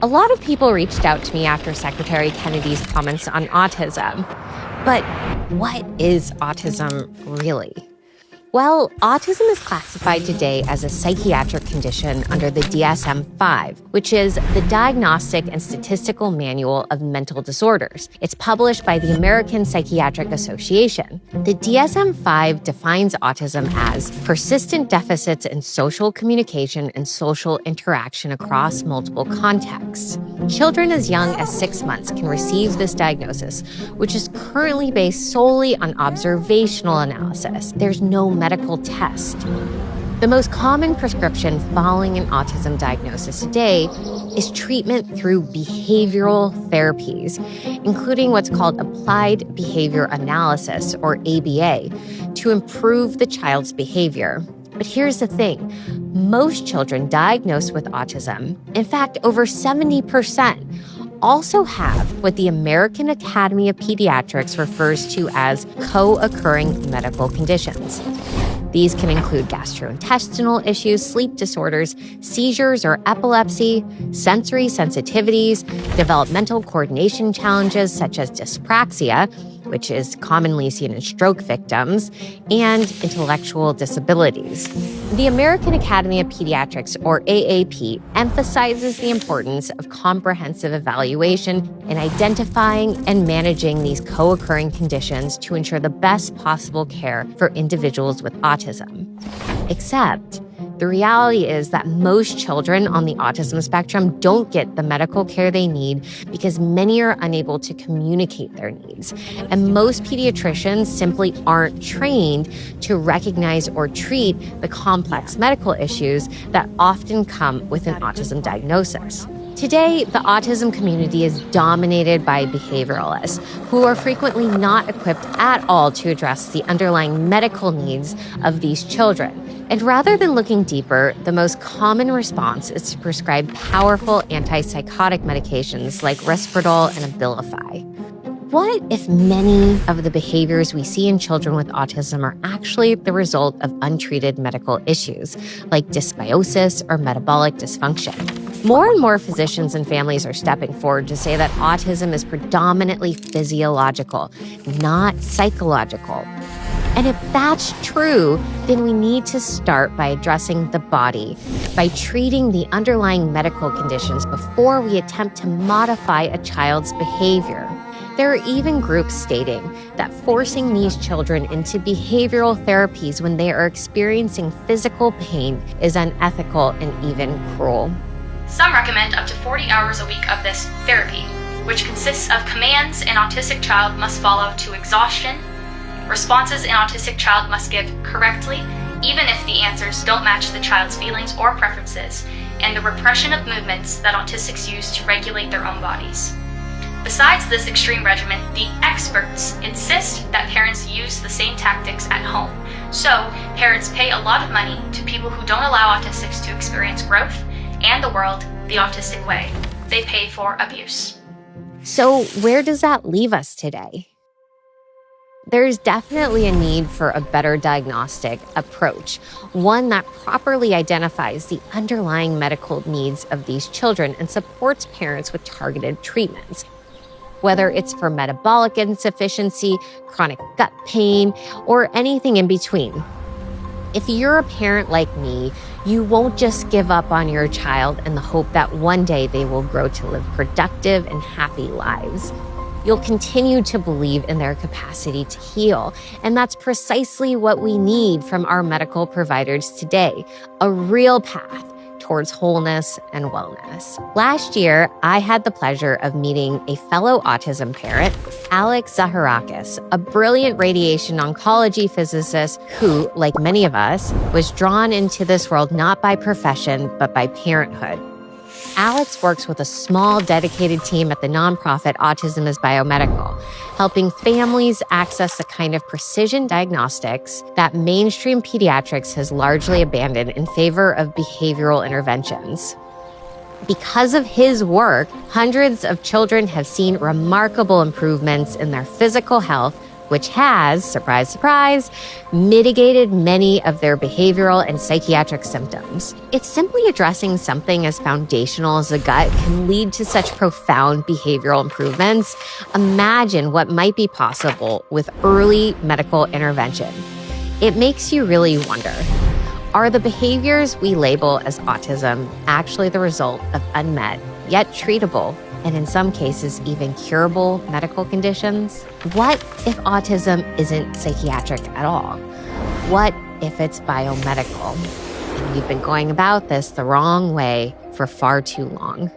A lot of people reached out to me after Secretary Kennedy's comments on autism. But what is autism really? Well, autism is classified today as a psychiatric condition under the DSM-5, which is the Diagnostic and Statistical Manual of Mental Disorders. It's published by the American Psychiatric Association. The DSM-5 defines autism as persistent deficits in social communication and social interaction across multiple contexts. Children as young as 6 months can receive this diagnosis, which is currently based solely on observational analysis. There's no medical test. The most common prescription following an autism diagnosis today is treatment through behavioral therapies, including what's called applied behavior analysis, or ABA, to improve the child's behavior. But here's the thing. Most children diagnosed with autism, in fact, over 70%, also have what the American Academy of Pediatrics refers to as co-occurring medical conditions. These can include gastrointestinal issues, sleep disorders, seizures or epilepsy, sensory sensitivities, developmental coordination challenges such as dyspraxia, which is commonly seen in stroke victims, and intellectual disabilities. The American Academy of Pediatrics, or AAP, emphasizes the importance of comprehensive evaluation in identifying and managing these co-occurring conditions to ensure the best possible care for individuals with autism. Except, the reality is that most children on the autism spectrum don't get the medical care they need because many are unable to communicate their needs. And most pediatricians simply aren't trained to recognize or treat the complex medical issues that often come with an autism diagnosis. Today, the autism community is dominated by behavioralists who are frequently not equipped at all to address the underlying medical needs of these children. And rather than looking deeper, the most common response is to prescribe powerful antipsychotic medications like Risperdal and Abilify. What if many of the behaviors we see in children with autism are actually the result of untreated medical issues, like dysbiosis or metabolic dysfunction? More and more physicians and families are stepping forward to say that autism is predominantly physiological, not psychological. And if that's true, then we need to start by addressing the body, by treating the underlying medical conditions before we attempt to modify a child's behavior. There are even groups stating that forcing these children into behavioral therapies when they are experiencing physical pain is unethical and even cruel. Some recommend up to 40 hours a week of this therapy, which consists of commands an autistic child must follow to exhaustion, responses an autistic child must give correctly, even if the answers don't match the child's feelings or preferences, and the repression of movements that autistics use to regulate their own bodies. Besides this extreme regimen, the experts insist that parents use the same tactics at home. So, parents pay a lot of money to people who don't allow autistics to experience growth and the world the autistic way. They pay for abuse. So, where does that leave us today? There's definitely a need for a better diagnostic approach, one that properly identifies the underlying medical needs of these children and supports parents with targeted treatments. Whether it's for metabolic insufficiency, chronic gut pain, or anything in between. If you're a parent like me, you won't just give up on your child in the hope that one day they will grow to live productive and happy lives. You'll continue to believe in their capacity to heal. And that's precisely what we need from our medical providers today, a real path towards wholeness and wellness. Last year, I had the pleasure of meeting a fellow autism parent, Alex Zaharakis, a brilliant radiation oncology physicist who, like many of us, was drawn into this world not by profession, but by parenthood. Alex works with a small, dedicated team at the nonprofit Autism is Biomedical, helping families access the kind of precision diagnostics that mainstream pediatrics has largely abandoned in favor of behavioral interventions. Because of his work, hundreds of children have seen remarkable improvements in their physical health, which has, surprise, surprise, mitigated many of their behavioral and psychiatric symptoms. If simply addressing something as foundational as the gut can lead to such profound behavioral improvements, imagine what might be possible with early medical intervention. It makes you really wonder, are the behaviors we label as autism actually the result of unmet, yet treatable, and in some cases even curable medical conditions? What if autism isn't psychiatric at all? What if it's biomedical? And we've been going about this the wrong way for far too long.